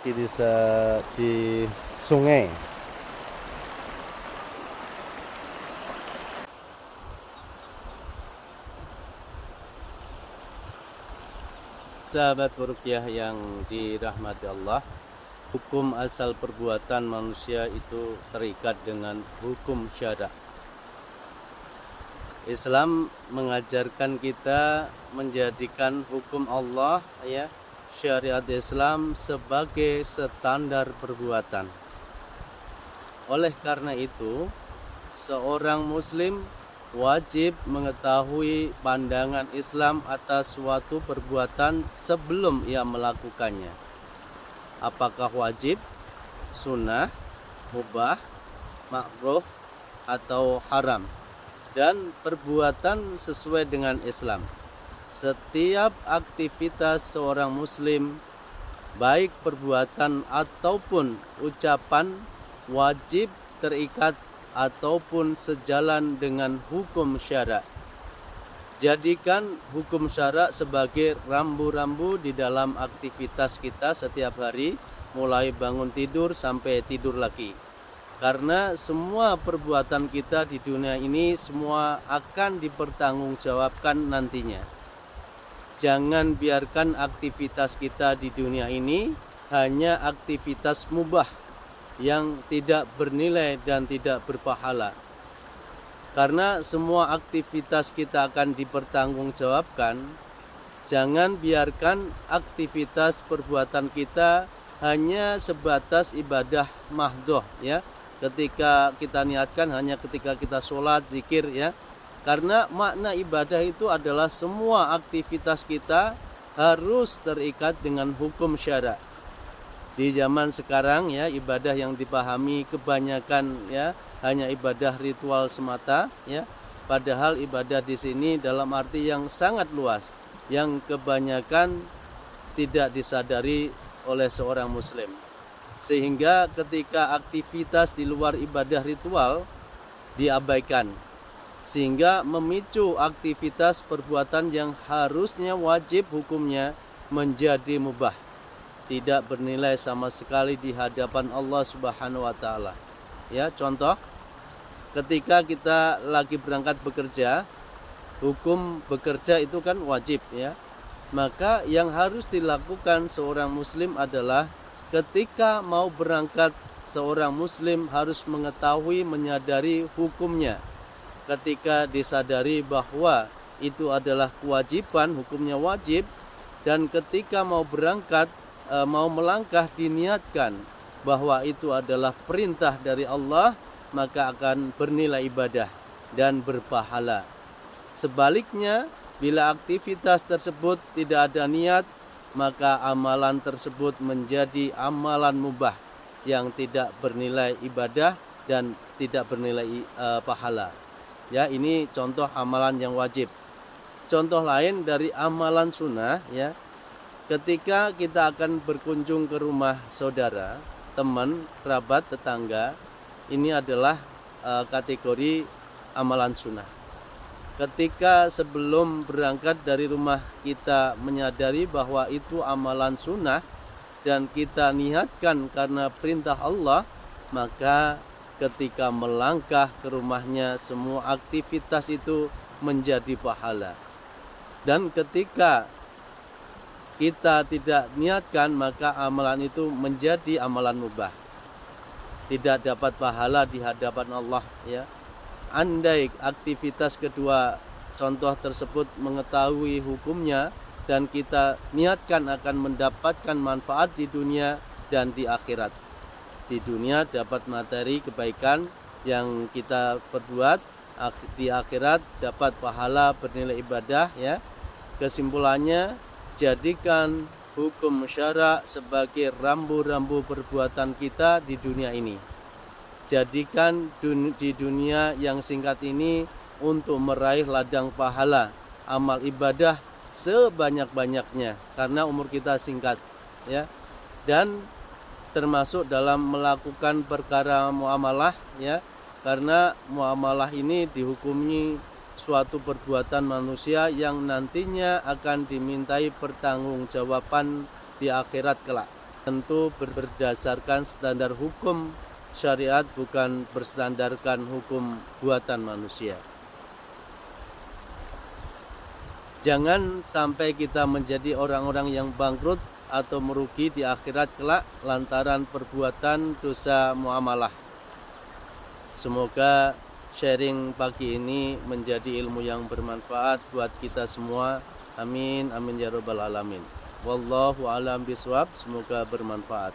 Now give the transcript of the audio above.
di sungai. Sahabat Ruqyah yang dirahmati Allah, hukum asal perbuatan manusia itu terikat dengan hukum syara'. Islam mengajarkan kita menjadikan hukum Allah, syariat Islam sebagai standar perbuatan. Oleh karena itu, seorang muslim wajib mengetahui pandangan Islam atas suatu perbuatan sebelum ia melakukannya. Apakah wajib, sunnah, mubah, makruh, atau haram, dan perbuatan sesuai dengan Islam. Setiap aktivitas seorang muslim, baik perbuatan ataupun ucapan, wajib terikat ataupun sejalan dengan hukum syara'. Jadikan hukum syara' sebagai rambu-rambu di dalam aktivitas kita setiap hari, mulai bangun tidur sampai tidur lagi. Karena semua perbuatan kita di dunia ini semua akan dipertanggungjawabkan nantinya. Jangan biarkan aktivitas kita di dunia ini hanya aktivitas mubah yang tidak bernilai dan tidak berpahala. Karena semua aktivitas kita akan dipertanggungjawabkan, jangan biarkan aktivitas perbuatan kita hanya sebatas ibadah mahdhoh, ketika kita niatkan hanya ketika kita sholat, zikir, karena makna ibadah itu adalah semua aktivitas kita harus terikat dengan hukum syara'. Di zaman sekarang ibadah yang dipahami kebanyakan hanya ibadah ritual semata, padahal ibadah di sini dalam arti yang sangat luas, yang kebanyakan tidak disadari oleh seorang muslim. Sehingga ketika aktivitas di luar ibadah ritual diabaikan, sehingga memicu aktivitas perbuatan yang harusnya wajib hukumnya menjadi mubah, tidak bernilai sama sekali di hadapan Allah Subhanahu wa taala. Contoh, ketika kita lagi berangkat bekerja, hukum bekerja itu kan wajib, maka yang harus dilakukan seorang muslim adalah ketika mau berangkat, seorang muslim harus mengetahui, menyadari hukumnya. Ketika disadari bahwa itu adalah kewajiban, hukumnya wajib, dan ketika mau berangkat, mau melangkah diniatkan bahwa itu adalah perintah dari Allah, maka akan bernilai ibadah dan berpahala. Sebaliknya, bila aktivitas tersebut tidak ada niat, maka amalan tersebut menjadi amalan mubah yang tidak bernilai ibadah dan tidak bernilai pahala. Ini contoh amalan yang wajib. Contoh lain dari amalan sunnah, ketika kita akan berkunjung ke rumah saudara, teman, kerabat, tetangga, ini adalah kategori amalan sunnah. Ketika sebelum berangkat dari rumah kita menyadari bahwa itu amalan sunnah dan kita niatkan karena perintah Allah, maka ketika melangkah ke rumahnya semua aktivitas itu menjadi pahala. Dan ketika kita tidak niatkan, maka amalan itu menjadi amalan mubah, tidak dapat pahala di hadapan Allah. Andai aktivitas kedua contoh tersebut mengetahui hukumnya dan kita niatkan akan mendapatkan manfaat di dunia dan di akhirat. Di dunia dapat materi kebaikan yang kita perbuat, di akhirat dapat pahala bernilai ibadah. Kesimpulannya, jadikan hukum syara' sebagai rambu-rambu perbuatan kita di dunia ini. Jadikan di dunia yang singkat ini untuk meraih ladang pahala, amal ibadah sebanyak-banyaknya, karena umur kita singkat, dan termasuk dalam melakukan perkara muamalah, karena muamalah ini dihukumi suatu perbuatan manusia yang nantinya akan dimintai pertanggungjawaban di akhirat kelak. tentu berdasarkan standar hukum syariat, bukan berstandarkan hukum buatan manusia. Jangan sampai kita menjadi orang-orang yang bangkrut atau merugi di akhirat kelak lantaran perbuatan dosa muamalah. Semoga sharing pagi ini menjadi ilmu yang bermanfaat buat kita semua. Amin, amin ya rabbal alamin. Wallahu a'lam bishawab. Semoga bermanfaat.